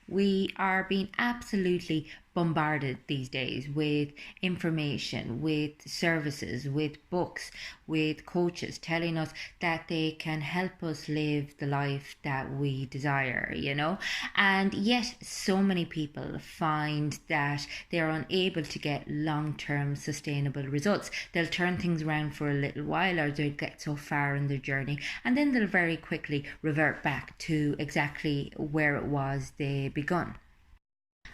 We are being absolutely bombarded these days with information, with services, with books, with coaches telling us that they can help us live the life that we desire, And yet, so many people find that they're unable to get long term sustainable results. They'll turn things around for a little while, or they'll get so far in their journey, and then they'll very quickly revert back to exactly where it was they begun.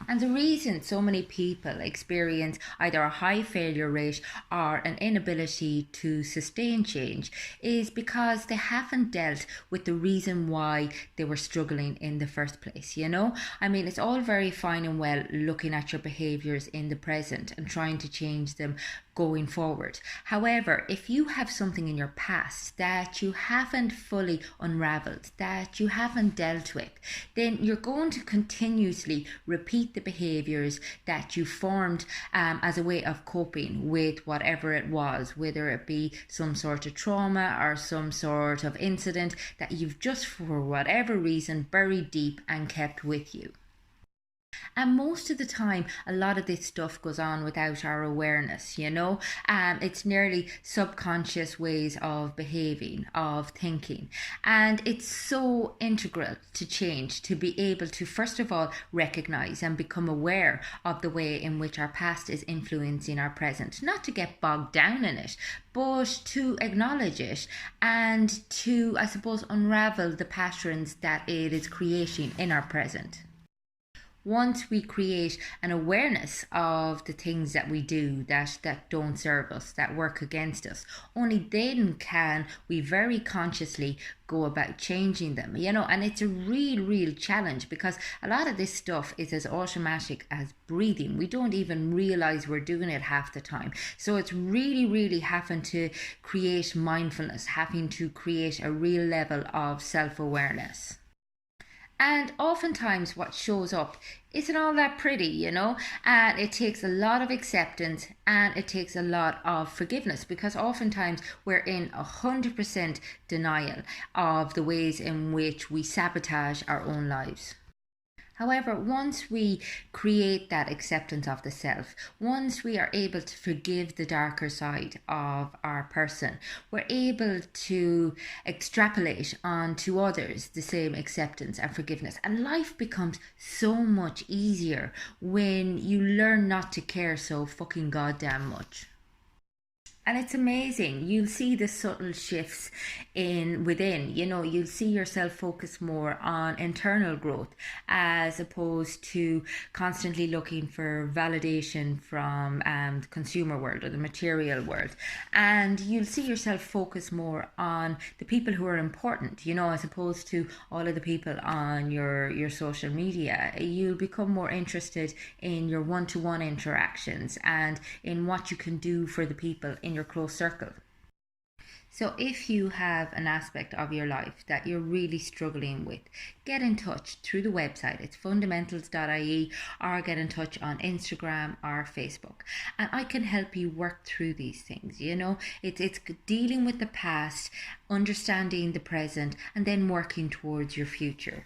And the reason so many people experience either a high failure rate or an inability to sustain change is because they haven't dealt with the reason why they were struggling in the first place. I mean, it's all very fine and well looking at your behaviors in the present and trying to change them going forward. However, if you have something in your past that you haven't fully unraveled, that you haven't dealt with, then you're going to continuously repeat the behaviors that you formed as a way of coping with whatever it was, whether it be some sort of trauma or some sort of incident that you've just for whatever reason buried deep and kept with you. And most of the time, a lot of this stuff goes on without our awareness. It's nearly subconscious ways of behaving, of thinking. And it's so integral to change to be able to, first of all, recognize and become aware of the way in which our past is influencing our present. Not to get bogged down in it, but to acknowledge it and to, I suppose, unravel the patterns that it is creating in our present. Once we create an awareness of the things that we do that don't serve us, that work against us, only then can we very consciously go about changing them, and it's a real challenge because a lot of this stuff is as automatic as breathing. We don't even realize we're doing it half the time. So it's really having to create mindfulness, having to create a real level of self-awareness. And oftentimes, what shows up isn't all that pretty. And it takes a lot of acceptance and it takes a lot of forgiveness because oftentimes we're in 100% denial of the ways in which we sabotage our own lives. However, once we create that acceptance of the self, once we are able to forgive the darker side of our person, we're able to extrapolate onto others the same acceptance and forgiveness. And life becomes so much easier when you learn not to care so fucking goddamn much. And it's amazing. You'll see the subtle shifts in within. You'll see yourself focus more on internal growth as opposed to constantly looking for validation from the consumer world or the material world. And you'll see yourself focus more on the people who are important, as opposed to all of the people on your social media. You'll become more interested in your one-to-one interactions and in what you can do for the people in your close circle. So if you have an aspect of your life that you're really struggling with, get in touch through the website. It's fundamentals.ie, or get in touch on Instagram or Facebook. And I can help you work through these things. It's dealing with the past, understanding the present, and then working towards your future.